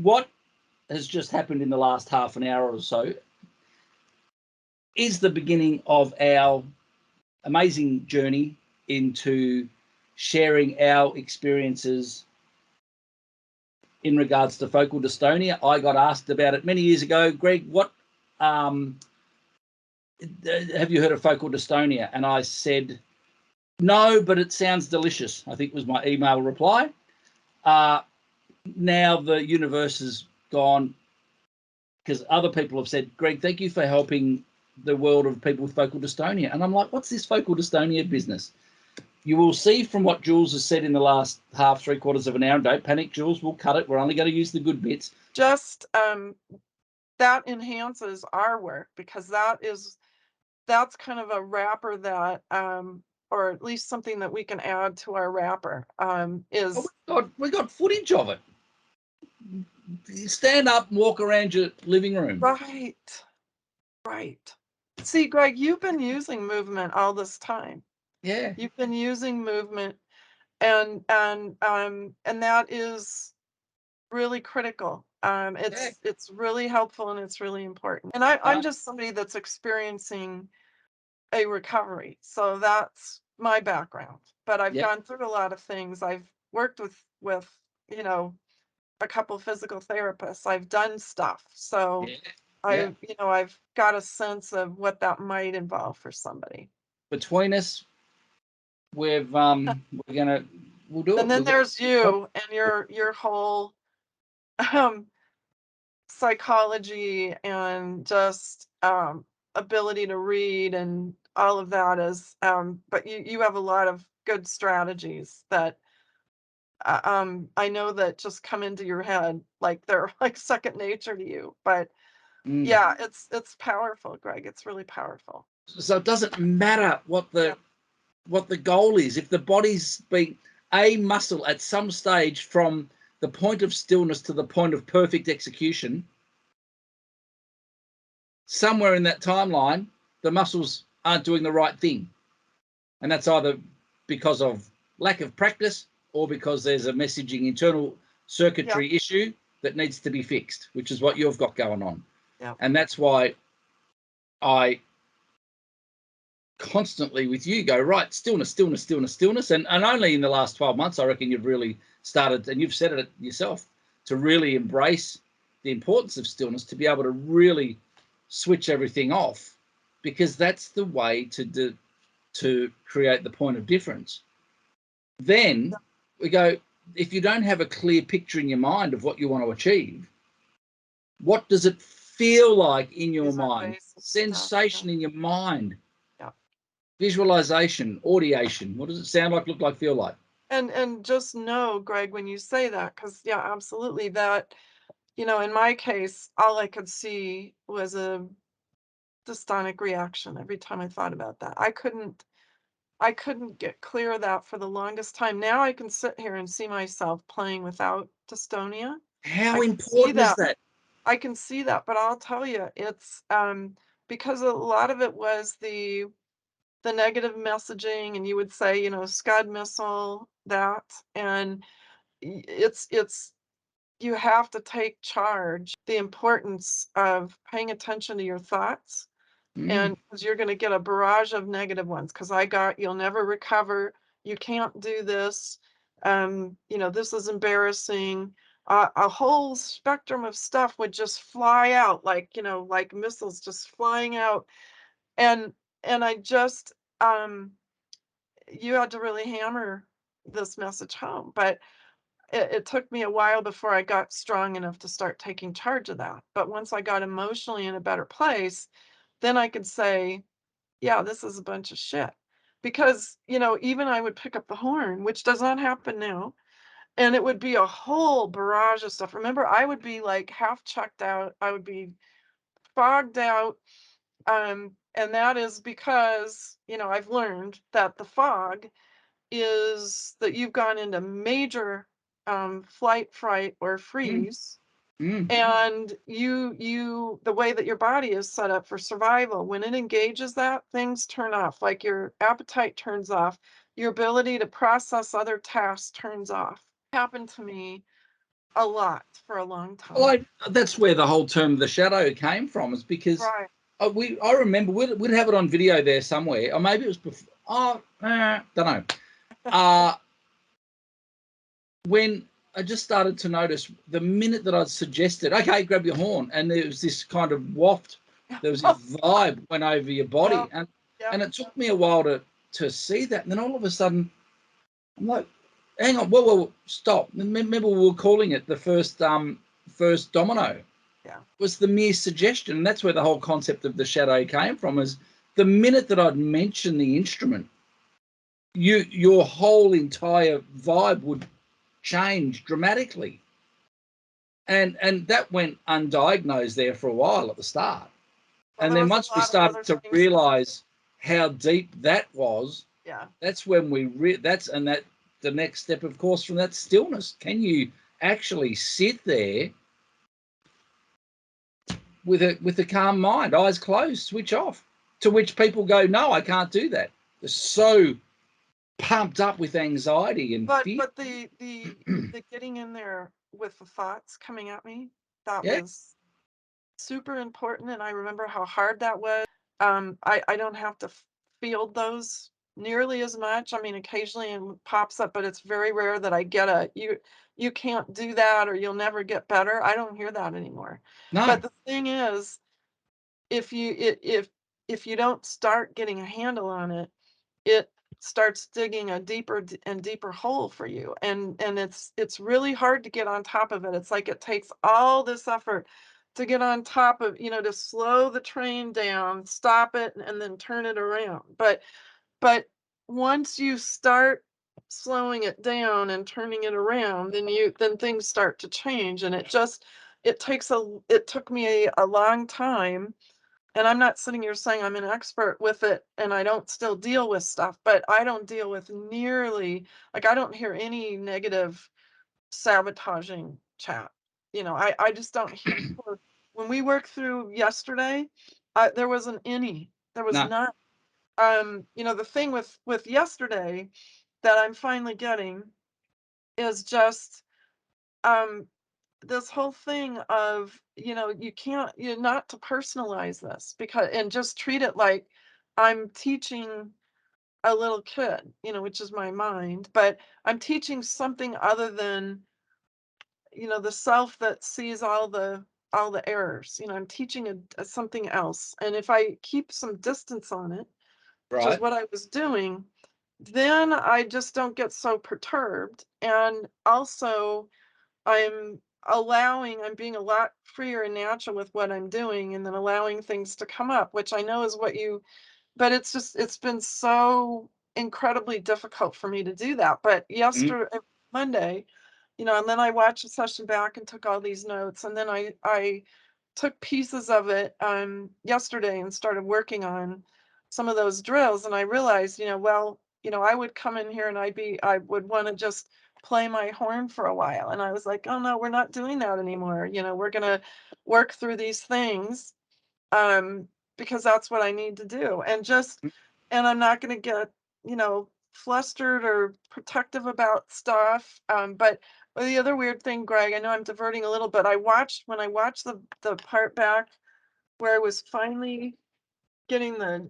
what has just happened in the last half an hour or so is the beginning of our amazing journey into sharing our experiences in regards to focal dystonia. I got asked about it many years ago. Greg, what have you heard of focal dystonia? And I said, no, but it sounds delicious, I think was my email reply. Now the universe has gone, because other people have said, Greg, thank you for helping the world of people with focal dystonia. And I'm like, what's this focal dystonia business? You will see from what Jules has said in the last half, 3/4 of an hour, don't panic, Jules, we'll cut it. We're only going to use the good bits. Just that enhances our work, because that's kind of a wrapper that, or at least something that we can add to our wrapper, is... Oh, we got footage of it. Stand up and walk around your living room. Right. See, Greg, you've been using movement all this time. Yeah. You've been using movement, and that is really critical. It's really helpful, and it's really important. And I'm just somebody that's experiencing a recovery, so that's my background. But I've gone through a lot of things. I've worked with a couple physical therapists. I've done stuff, so I've got a sense of what that might involve for somebody. Between us, we'll do it. And then there's you and your whole psychology and just ability to read and all of that is, but you have a lot of good strategies that I know that just come into your head, like they're like second nature to you. But yeah, it's powerful, Greg. It's really powerful. So it doesn't matter what the goal is. If the body's being a muscle at some stage from the point of stillness to the point of perfect execution, somewhere in that timeline, the muscles aren't doing the right thing. And that's either because of lack of practice or because there's a messaging internal circuitry issue that needs to be fixed, which is what you've got going on. And that's why I constantly with you go, right, stillness. And only in the last 12 months, I reckon you've really started, and you've said it yourself, to really embrace the importance of stillness, to be able to really switch everything off, because that's the way to create the point of difference. Then we go, if you don't have a clear picture in your mind of what you want to achieve, what does it feel like in your mind? Sensation in your mind. Visualization, audiation. What does it sound like, look like, feel like? And just know, Greg, when you say that, because absolutely, that, in my case, all I could see was a dystonic reaction every time I thought about that. I couldn't get clear of that for the longest time. Now I can sit here and see myself playing without dystonia. How important is that? I can see that, but I'll tell you, it's because a lot of it was the negative messaging, and you would say, Scud missile, that, and it's you have to take charge, the importance of paying attention to your thoughts. And because you're going to get a barrage of negative ones, because you'll never recover, you can't do this, this is embarrassing. A whole spectrum of stuff would just fly out, like missiles just flying out. And I just, you had to really hammer this message home. But it took me a while before I got strong enough to start taking charge of that. But once I got emotionally in a better place, then I could say, yeah, this is a bunch of shit. Because, even I would pick up the horn, which does not happen now, and it would be a whole barrage of stuff. Remember, I would be like half checked out. I would be fogged out. And that is because, I've learned that the fog is that you've gone into major flight, fright, or freeze. And the way that your body is set up for survival, when it engages that, things turn off, like your appetite turns off, your ability to process other tasks turns off. It happened to me a lot for a long Well, time. that's where the whole term the shadow came from, is because Right. I remember we'd have it on video there somewhere, or maybe it was before. Oh, don't know. When I just started to notice the minute that I'd suggested, okay, grab your horn, and there was this kind of waft, there was this vibe went over your body, Yeah. Yeah. and it took me a while to see that, and then all of a sudden I'm like, hang on, whoa, stop. Remember we were calling it the first domino. Yeah. Was the mere suggestion, and that's where the whole concept of the shadow came from. Is the minute that I'd mention the instrument, your whole entire vibe would change dramatically, and that went undiagnosed there for a while at the start, Well, and there then was a once we lot of started other to things. realize how deep that was, Yeah. that's when that the next step, of course, from that stillness. Can you actually sit there with a calm mind, eyes closed, switch off? To which people go, no, I can't do that. They're so pumped up with anxiety and But fear. but the getting in there with the thoughts coming at me, that Yeah, was super important, and I remember how hard that was. I don't have to field those nearly as much. I mean, occasionally it pops up, but it's very rare that I get a you can't do that or you'll never get better. I don't hear that anymore. no, But the thing is, if you if you don't start getting a handle on it, it starts digging a deeper and deeper hole for you, and it's really hard to get on top of it. It's like it takes all this effort to get on top of, to slow the train down, stop it, and then turn it around. But once you start slowing it down and turning it around, then things start to change, and it took me a long time. And I'm not sitting here saying I'm an expert with it and I don't still deal with stuff, but I don't deal with nearly, like, I don't hear any negative sabotaging chat. I just don't hear. When we worked through yesterday, there wasn't any. There was no, not. The thing with yesterday that I'm finally getting is just um this whole thing of, you can't, not to personalize this, because and just treat it like I'm teaching a little kid, which is my mind, but I'm teaching something other than, the self that sees all the errors. I'm teaching something else. And if I keep some distance on it, which is right, what I was doing, then I just don't get so perturbed. And also, I'm being a lot freer and natural with what I'm doing, and then allowing things to come up, which I know is but it's been so incredibly difficult for me to do that. But mm, yesterday, Monday, and then I watched the session back and took all these notes, and then I took pieces of it yesterday and started working on some of those drills, and I realized, well, I would come in here and I would want to just play my horn for a while, and I was like, oh no, we're not doing that anymore. We're gonna work through these things, um, because that's what I need to do, and I'm not gonna get, flustered or protective about stuff. But the other weird thing, Greg, I know I'm diverting a little, but when I watched the part back where I was finally getting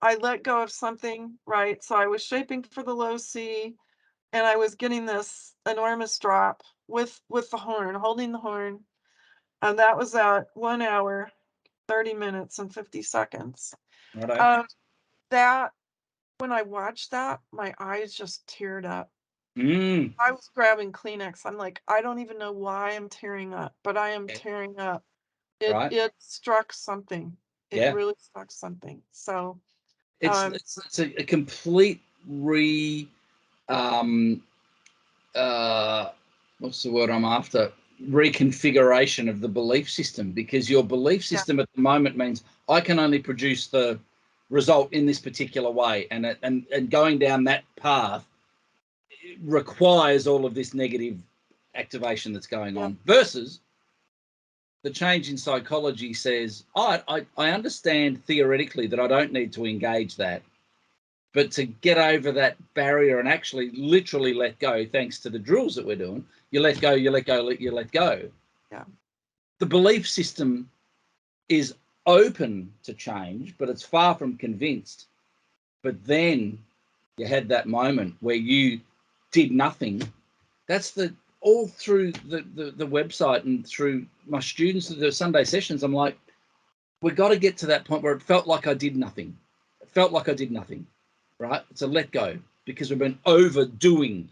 I let go of something, right? So I was shaping for the low C, and I was getting this enormous drop with the horn, holding the horn, and that was at 1 hour, 30 minutes, and 50 seconds. righto, Um, that When I watched that, my eyes just teared up. mm, I was grabbing Kleenex. I'm like, I don't even know why I'm tearing up, but I am yeah, tearing up. It right, it struck something. It yeah. really struck something. So, It's um, it's, it's a complete re um uh what's the word I'm after, reconfiguration of the belief system, because your belief yeah, system at the moment means I can only produce the result in this particular way, and going down that path requires all of this negative activation that's going yeah, on, versus the change in psychology says, I understand theoretically that I don't need to engage that, But to get over that barrier and actually literally let go, thanks to the drills that we're doing, you let go, you let go, you let go. Yeah. The belief system is open to change, but it's far from convinced. But then you had that moment where you did nothing. That's the all through the website and through my students, the Sunday sessions. I'm like, we got to get to that point where it felt like I did nothing. It felt like I did nothing, right? It's a let go, because we've been overdoing.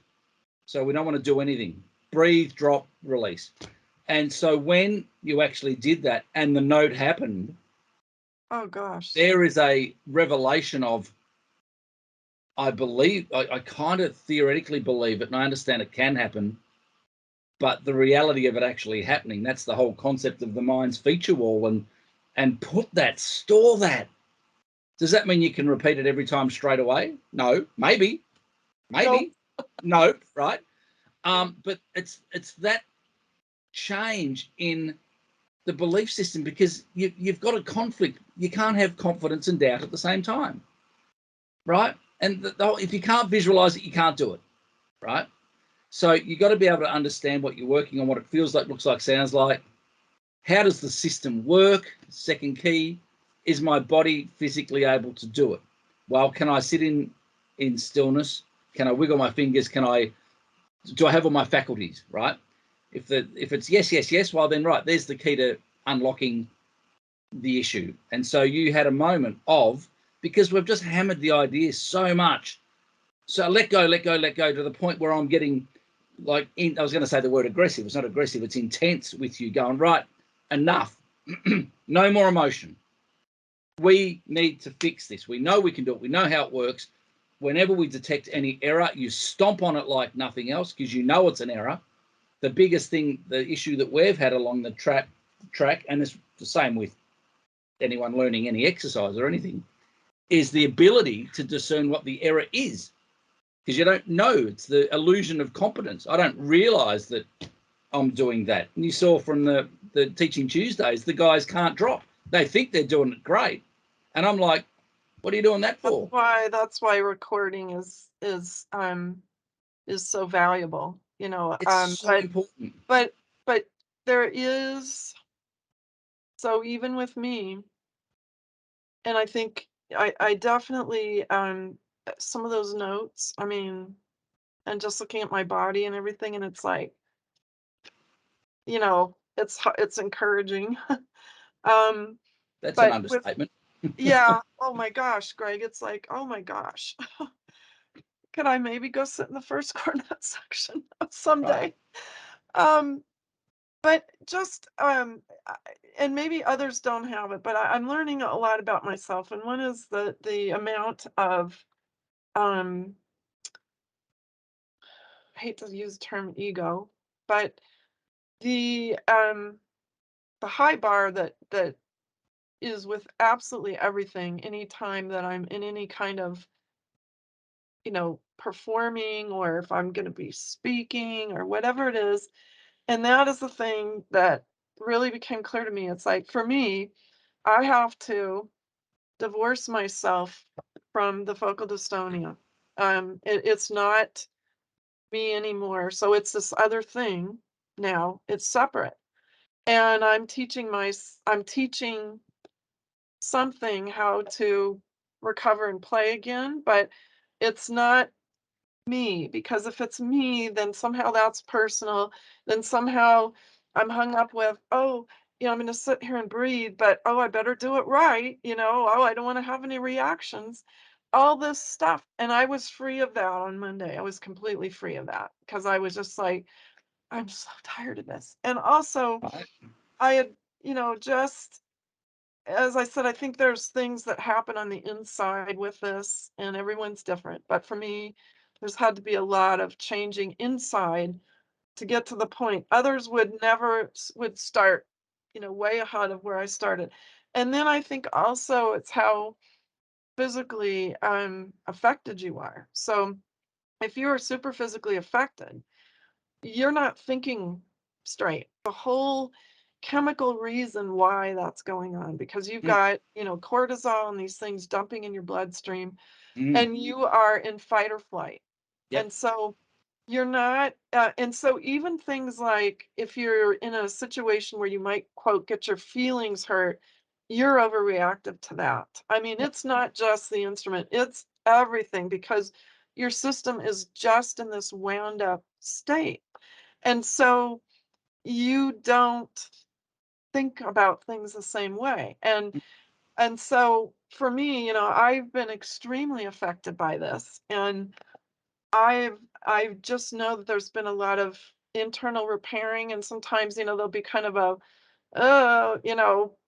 So we don't want to do anything. Breathe, drop, release. And so when you actually did that and the note happened, Oh gosh. there is a revelation of, I believe, I kind of theoretically believe it, and I understand it can happen, but the reality of it actually happening, that's the whole concept of the mind's feature wall. And put that, store that. Does that mean you can repeat it every time straight away? No, maybe, Nope. no, right? But it's that change in the belief system, because you've got a conflict. You can't have confidence and doubt at the same time, right? And if you can't visualize it, you can't do it, right? So you got to be able to understand what you're working on, what it feels like, looks like, sounds like. How does the system work? Second key, is my body physically able to do it? Well, can I sit in stillness? Can I wiggle my fingers? Do I have all my faculties, right? If it's yes, yes, yes, well then right, there's the key to unlocking the issue. And so you had a moment of, because we've just hammered the idea so much. So let go, let go, let go, to the point where I'm getting like, I was going to say the word aggressive. It's not aggressive. It's intense with you, going, right, enough. No more emotion. We need to fix this. We know we can do it. We know how it works. Whenever we detect any error, you stomp on it like nothing else, because you know it's an error. The biggest thing, the issue that we've had along the track, and it's the same with anyone learning any exercise or anything, is the ability to discern what the error is, because you don't know. It's the illusion of competence. I don't realize that I'm doing that. And you saw from the Teaching Tuesdays, the guys can't drop. They think they're doing it great. And I'm like, what are you doing that for? That's why recording is so valuable, It's so important. but there is, so even with me, and I think I definitely, some of those notes, I mean, and just looking at my body and everything, and it's like, it's encouraging. Um, That's an but with understatement. Yeah, oh my gosh, Greg, it's like, oh my gosh, could I maybe go sit in the first cornet section Right. someday? Um, but just, and maybe others don't have it, but I'm learning a lot about myself, and one is the amount of, um, I hate to use the term ego, but the um the high bar that is with absolutely everything anytime that I'm in any kind of, performing, or if I'm going to be speaking or whatever it is. And that is the thing that really became clear to me. It's like, for me, I have to divorce myself from the focal dystonia. It's not me anymore. So it's this other thing now. It's separate. And I'm teaching something how to recover and play again, but it's not me, because if it's me, then somehow that's personal. Then somehow I'm hung up with, oh, I'm going to sit here and breathe, but oh, I better do it right. Oh, I don't want to have any reactions, all this stuff. And I was free of that on Monday. I was completely free of that, because I was just like, I'm so tired of this. And also, Right. I had, just as I said, I think there's things that happen on the inside with this, and everyone's different. But for me, there's had to be a lot of changing inside to get to the point. Others would never would start, way ahead of where I started. And then I think also it's how physically affected you are. So if you are super physically affected, you're not thinking straight. The whole chemical reason why that's going on, because you've Mm. got, cortisol and these things dumping in your bloodstream. Mm. and you are in fight or flight. Yep. And so you're not, and so even things like if you're in a situation where you might, quote, get your feelings hurt, you're overreactive to that. I mean, Yep. it's not just the instrument, it's everything because your system is just in this wound up state. And so you don't think about things the same way. And so for me, I've been extremely affected by this. And I just know that there's been a lot of internal repairing, and sometimes, there'll be kind of a,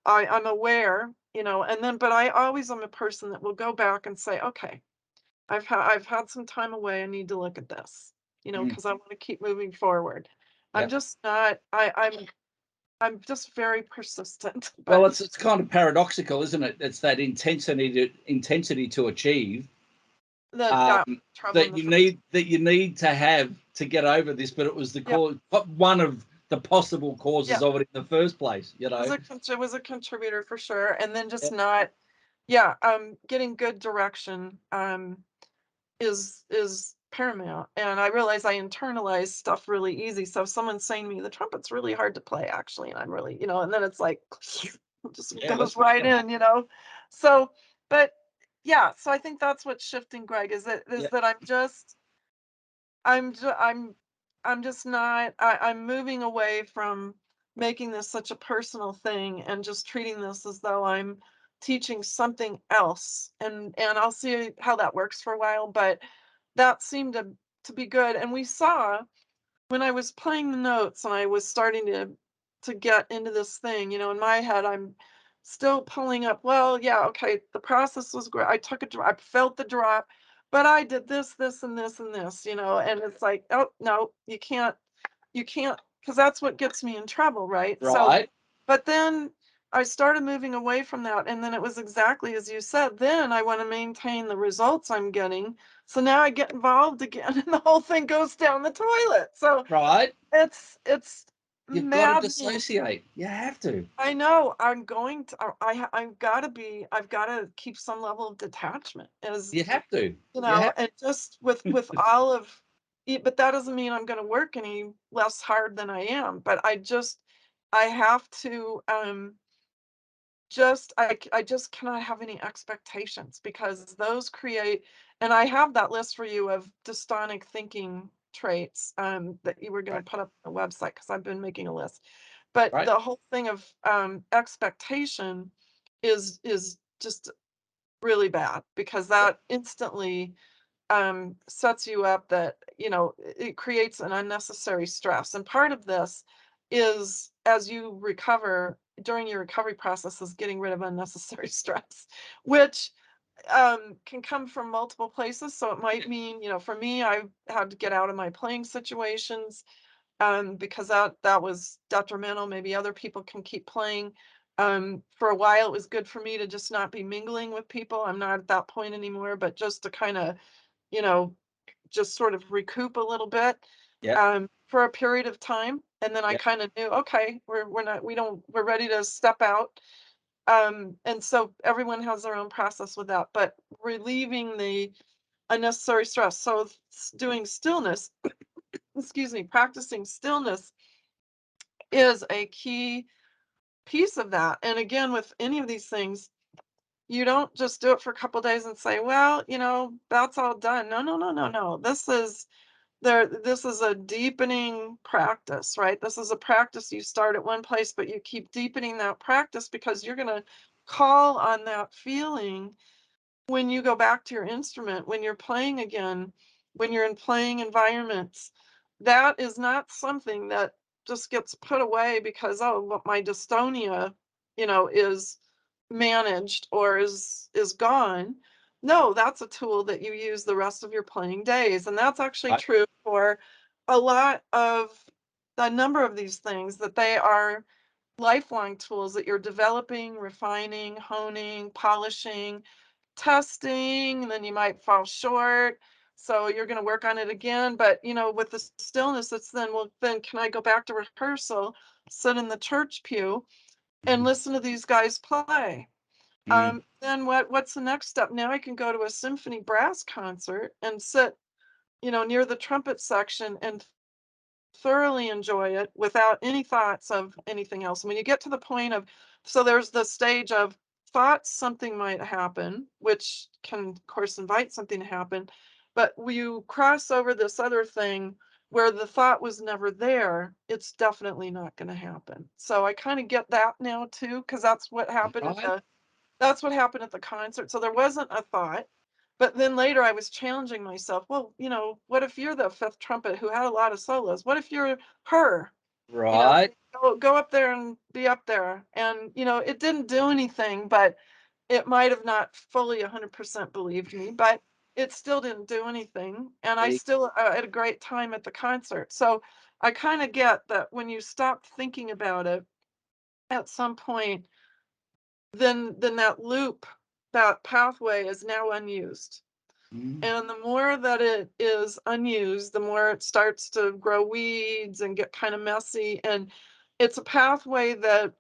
I'm aware, and then, but I always am a person that will go back and say, okay, I've had some time away. I need to look at this, Mm. because I want to keep moving forward. I'm Yep. just not, I'm just very persistent, Well, but it's kind of paradoxical, isn't it? It's that intensity to achieve, that um, got me in trouble in the first. that you need to have to get over this. But it was the Yeah, cause, one of the possible yeah. causes of it in the first place. You It was know. it was a contributor for sure, and then just Yep. not, yeah, getting good direction, is paramount, and I realize I internalize stuff really easy, so if someone's saying to me, "The trumpet's really hard to play, actually," and I'm really, and then it's like, it just Yeah. goes right in. So, but, yeah, so I think that's what's shifting, Greg, is Yeah. that I'm ju I'm just not, I'm moving away from making this such a personal thing and just treating this as though I'm teaching something else, and I'll see how that works for a while, but that seemed to be good, and we saw when I was playing the notes and I was starting to get into this thing, in my head, I'm still pulling up, well, yeah, okay, the process was great. I took a drop, I felt the drop, but I did this, this, and this, and this, and it's like, oh, no, you can't, because that's what gets me in trouble, right? So, Right. but then I started moving away from that, and then it was exactly as you said. Then I want to maintain the results I'm getting. So now I get involved again, and the whole thing goes down the toilet. So Right. it's You've got to maddening. dissociate. You have to. I know I'm going to, I've got to keep some level of detachment as, You have to. You have. and just with all of it, but that doesn't mean I'm going to work any less hard than I am. But I have to, I just cannot have any expectations because those create, and I have that list for you of dystonic thinking traits, that you were going Right. to put up on the website because I've been making a list. But Right. the whole thing of, expectation is just really bad because Yep. that instantly, sets you up, that it creates an unnecessary stress, and part of this is, as you recover, during your recovery process, is getting rid of unnecessary stress, which, can come from multiple places. So it might mean, for me, I had to get out of my playing situations, because that was detrimental. Maybe other people can keep playing. For a while, it was good for me to just not be mingling with people. I'm not at that point anymore, but just to kind of, you know, just sort of recoup a little bit, Yep. for a period of time. And then I Yep. kind of knew, okay, we're not, we don't, we're ready to step out. And so everyone has their own process with that, but relieving the unnecessary stress. So doing stillness, excuse me, practicing stillness is a key piece of that. And again, with any of these things, you don't just do it for a couple days and say, well, that's all done. No, no, no, no, no. This is a deepening practice, right? This is a practice you start at one place, but you keep deepening that practice because you're going to call on that feeling when you go back to your instrument, when you're playing again, when you're in playing environments. That is not something that just gets put away because, oh, well, my dystonia, is managed or is gone. No, that's a tool that you use the rest of your playing days. And that's actually Right. true for a number of these things, that they are lifelong tools that you're developing, refining, honing, polishing, testing, and then you might fall short. So you're going to work on it again. But, with the stillness, it's then, well, then can I go back to rehearsal, sit in the church pew, and Mhm. listen to these guys play? Then what's the next step? Now I can go to a symphony brass concert and sit, near the trumpet section and thoroughly enjoy it without any thoughts of anything else. When you get to the point of, so there's the stage of thoughts, something might happen, which can, of course, invite something to happen. But when you cross over this other thing where the thought was never there, it's definitely not going to happen. So I kind of get that now too, because Right. that's what happened at the concert. So there wasn't a thought. But then later I was challenging myself. Well, what if you're the fifth trumpet who had a lot of solos? What if you're her? Right. Go up there and be up there. And, it didn't do anything, but it might have not fully 100% believed me, but it still didn't do anything. And I Big. still had a great time at the concert. So I kind of get that when you stop thinking about it at some point, then that loop, that pathway is now unused. Mm. And the more that it is unused, the more it starts to grow weeds and get kind of messy. And it's a pathway that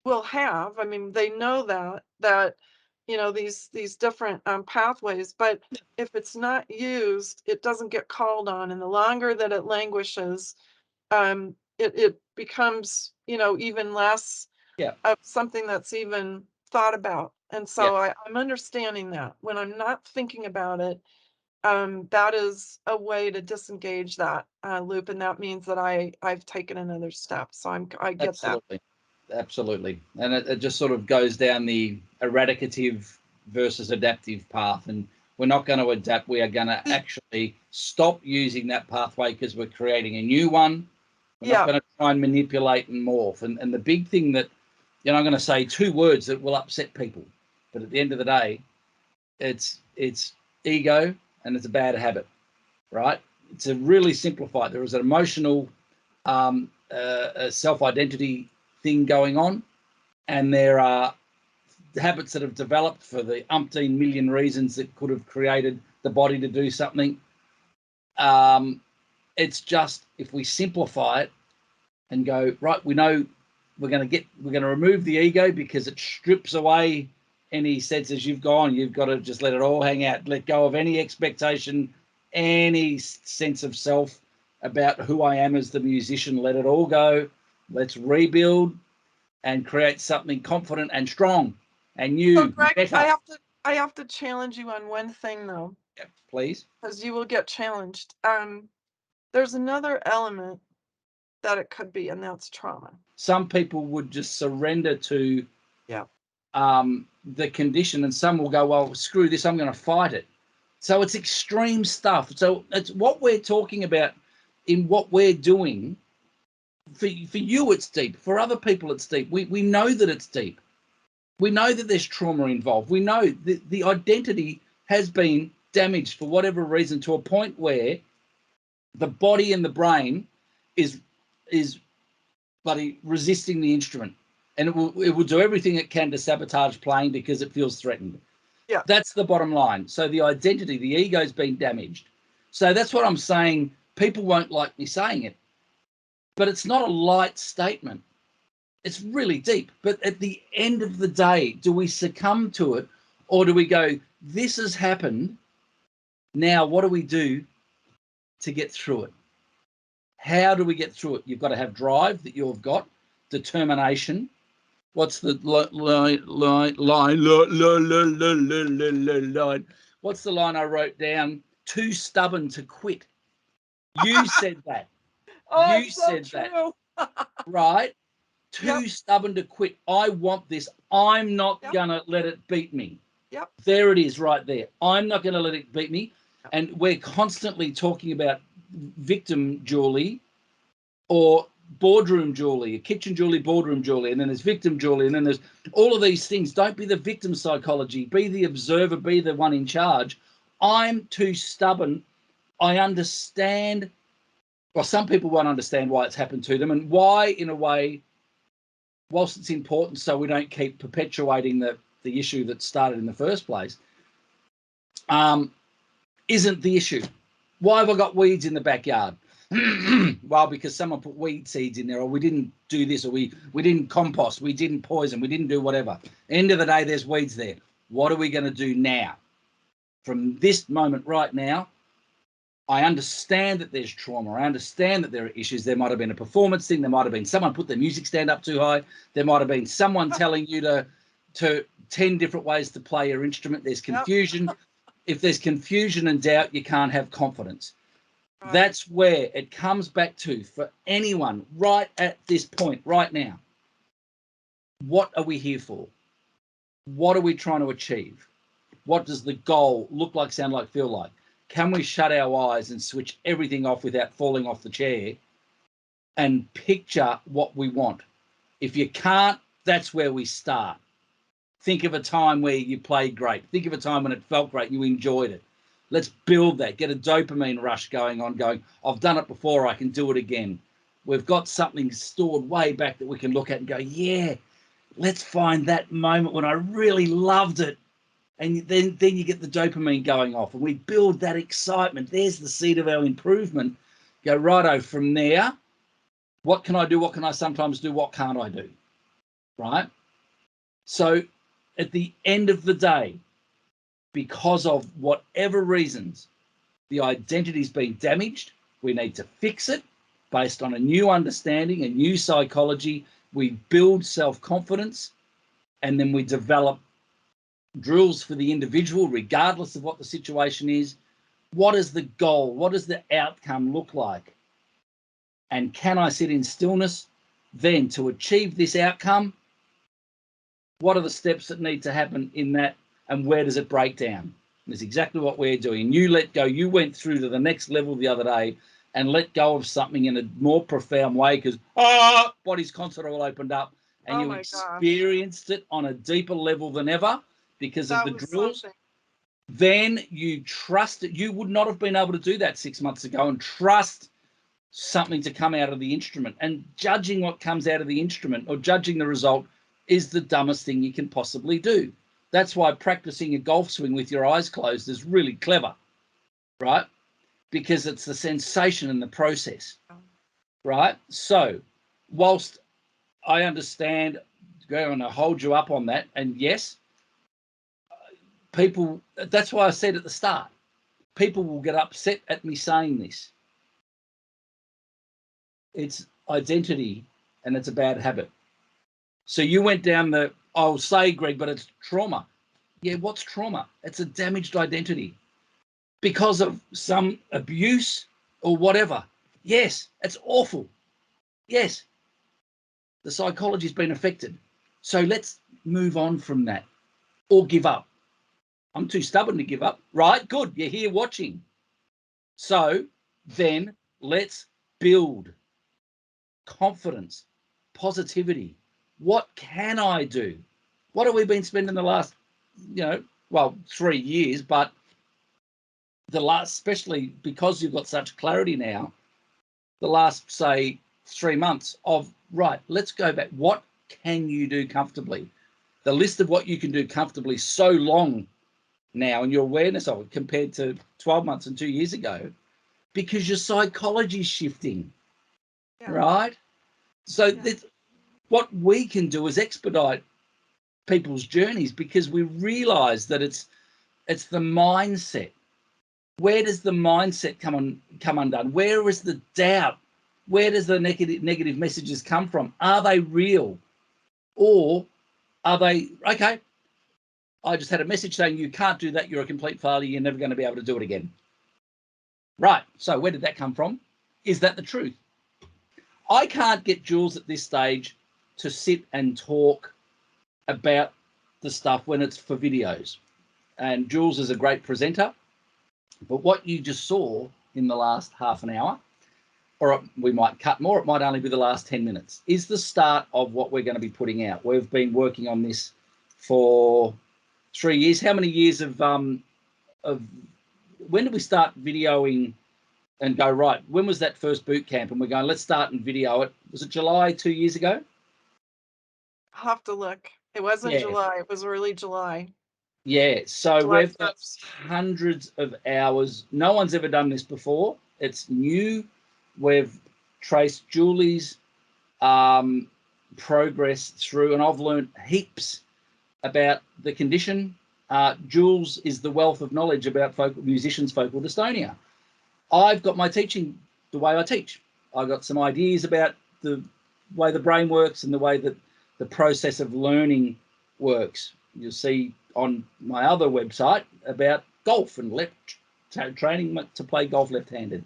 will have, I mean, they know that these different pathways, but if it's not used, it doesn't get called on. And the longer that it languishes, it becomes, even less Yeah. of something that's even thought about. And Yeah. so I'm understanding that when I'm not thinking about it, that is a way to disengage that loop, and that means that I've taken another step. So I get that. Absolutely. Absolutely. And it just sort of goes down the eradicative versus adaptive path. And we're not going to adapt. We are going to actually stop using that pathway because we're creating a new one. We're not Yeah. going to try and manipulate and morph. And the big thing that, I'm going to say two words that will upset people. But at the end of the day, it's ego and it's a bad habit, right? It's a really simplified. There is an emotional self-identity thing going on, and there are habits that have developed for the umpteen million reasons that could have created the body to do something. It's just if we simplify it and go, right, we know we're going to remove the ego because it strips away any senses you've gone. You've got to just let it all hang out, let go of any expectation, any sense of self about who I am as the musician. Let it all go. Let's rebuild and create something confident and strong and So new and Greg, better. I have to challenge you on one thing though, Yeah, please. because you will get challenged. There's another element that it could be, and that's trauma. Some people would just surrender to Yeah. the condition, and some will go, well, screw this, I'm going to fight it. So it's extreme stuff. So it's what we're talking about in what we're doing. For you, it's deep. For other people, it's deep. We know that it's deep. We know that there's trauma involved. We know that the identity has been damaged for whatever reason to a point where the body and the brain is bloody resisting the instrument, and it will do everything it can to sabotage playing because it feels threatened. Yeah. That's the bottom line. So the identity, the ego's been damaged. So that's what I'm saying. People won't like me saying it, but it's not a light statement. It's really deep. But at the end of the day, do we succumb to it, or do we go, this has happened, now what do we do to get through it? How do we get through it? You've got to have drive that you've got, determination. What's the line? What's the line I wrote down? Too stubborn to quit. You said that. Oh, You it's so said that, true. right? Yep. Too stubborn to quit. I want this. I'm not Yep. going to let it beat me. Yep. There it is right there. I'm not going to let it beat me. And we're constantly talking about victim Julie or boardroom Julie, kitchen Julie, boardroom Julie, and then there's victim Julie, and then there's all of these things. Don't be the victim psychology. Be the observer. Be the one in charge. I'm too stubborn. I understand. Well, some people won't understand why it's happened to them and why, in a way, whilst it's important so we don't keep perpetuating the issue that started in the first place, isn't the issue. Why have I got weeds in the backyard? Well, because someone put weed seeds in there, or we didn't do this, or we didn't compost, we didn't poison, we didn't do whatever. End of the day, there's weeds there. What are we going to do now? From this moment right now, I understand that there's trauma. I understand that there are issues. There might have been a performance thing. There might have been someone put the music stand up too high. There might have been someone telling you to 10 different ways to play your instrument. There's confusion. Yep. If there's confusion and doubt, you can't have confidence. Right. That's where it comes back to, for anyone right at this point, right now. What are we here for? What are we trying to achieve? What does the goal look like, sound like, feel like? Can we shut our eyes and switch everything off without falling off the chair and picture what we want? If you can't, that's where we start. Think of a time where you played great. Think of a time when it felt great, you enjoyed it. Let's build that. Get a dopamine rush going on, going, I've done it before, I can do it again. We've got something stored way back that we can look at and go, yeah, let's find that moment when I really loved it. And then you get the dopamine going off, and we build that excitement. There's the seed of our improvement. Go, righto, from there, what can I do? What can I sometimes do? What can't I do? Right? So at the end of the day, because of whatever reasons, the identity's been damaged, we need to fix it based on a new understanding, a new psychology. We build self-confidence, and then we develop drills for the individual, regardless of what the situation is. What is the goal? What does the outcome look like? And can I sit in stillness then to achieve this outcome? What are the steps that need to happen in that, and where does it break down? And that's exactly what we're doing. You let go. You went through to the next level the other day and let go of something in a more profound way, because body's concert all opened up, and you experienced it on a deeper level than ever because of the drills. Something. Then you trust it. You would not have been able to do that 6 months ago and trust something to come out of the instrument. And judging what comes out of the instrument or judging the result is the dumbest thing you can possibly do. That's why practicing a golf swing with your eyes closed is really clever, right? Because it's the sensation and the process, right? So whilst I understand, going to hold you up on that, and yes, people, that's why I said at the start, people will get upset at me saying this. It's identity and it's a bad habit. So you went down the, I'll say, Greg, but it's trauma. Yeah, what's trauma? It's a damaged identity because of some abuse or whatever. Yes, it's awful. Yes, the psychology's been affected. So let's move on from that or give up. I'm too stubborn to give up, right? Good, you're here watching. So then let's build confidence, positivity. What can I do? What have we been spending the last, 3 years, but the last, especially because you've got such clarity now, the last, say, 3 months of, right, let's go back. What can you do comfortably? The list of what you can do comfortably is so long now, and your awareness of it compared to 12 months and 2 years ago, because your psychology is shifting, right? So what we can do is expedite people's journeys, because we realize that it's the mindset. Where does the mindset come undone? Where is the doubt? Where does the negative messages come from? Are they real, or are they okay? I just had a message saying you can't do that. You're a complete failure. You're never going to be able to do it again. Right. So where did that come from? Is that the truth? I can't get Jules at this stage to sit and talk about the stuff when it's for videos. And Jules is a great presenter. But what you just saw in the last half an hour, or we might cut more, it might only be the last 10 minutes, is the start of what we're going to be putting out. We've been working on this for 3 years. How many years of when did we start videoing and go, right, when was that first boot camp? And we're going, let's start and video it. Was it July 2 years ago? I'll have to look. It wasn't July. It was early July. Yeah, so we've got hundreds of hours. No one's ever done this before. It's new. we've traced Julie's progress through, and I've learned heaps about the condition. Jules is the wealth of knowledge about musicians' vocal dystonia. I've got my teaching the way I teach. I've got some ideas about the way the brain works and the way that the process of learning works. You'll see on my other website about golf and training to play golf left-handed.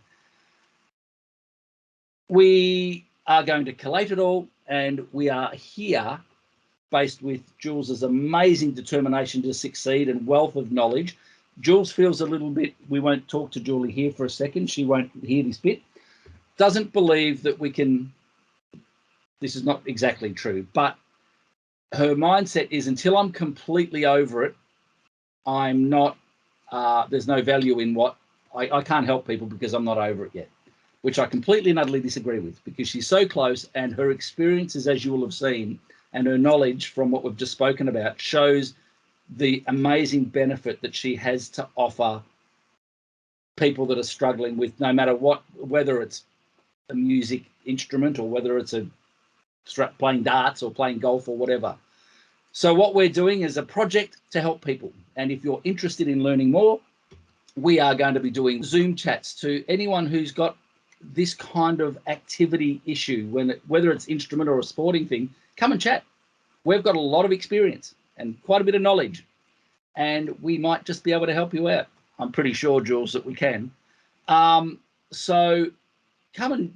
We are going to collate it all, and we are here based with Jules's amazing determination to succeed and wealth of knowledge. Jules feels a little bit, we won't talk to Julie here for a second, she won't hear this bit, doesn't believe that we can, this is not exactly true, but her mindset is until I'm completely over it, I'm not, there's no value in what, I can't help people because I'm not over it yet, which I completely and utterly disagree with, because she's so close, and her experiences, as you will have seen, and her knowledge from what we've just spoken about shows the amazing benefit that she has to offer people that are struggling with, no matter what, whether it's a music instrument or whether it's playing darts or playing golf or whatever. So what we're doing is a project to help people. And if you're interested in learning more, we are going to be doing Zoom chats to anyone who's got this kind of activity issue, whether it's instrument or a sporting thing, come and chat. We've got a lot of experience and quite a bit of knowledge, and we might just be able to help you out. I'm pretty sure, Jules, that we can. So come and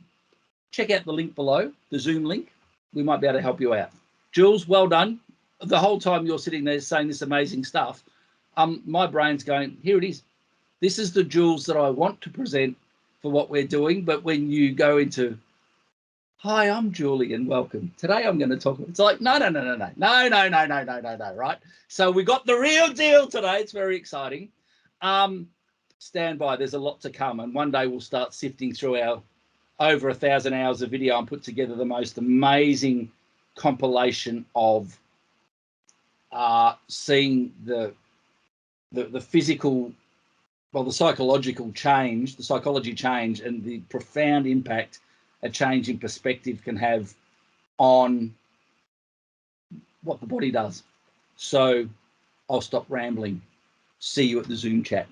check out the link below, the Zoom link. We might be able to help you out. Jules, well done. The whole time you're sitting there saying this amazing stuff, my brain's going, here it is. This is the Jules that I want to present for what we're doing. But when you go into, hi, I'm Julie and welcome. Today I'm going to talk. It's like, no, right? So we got the real deal today. It's very exciting. Stand by. There's a lot to come. And one day we'll start sifting through our over 1,000 hours of video and put together the most amazing compilation of seeing the physical, well, the psychological change, the psychology change, and the profound impact a change in perspective can have on what the body does. So I'll stop rambling. See you at the Zoom chat.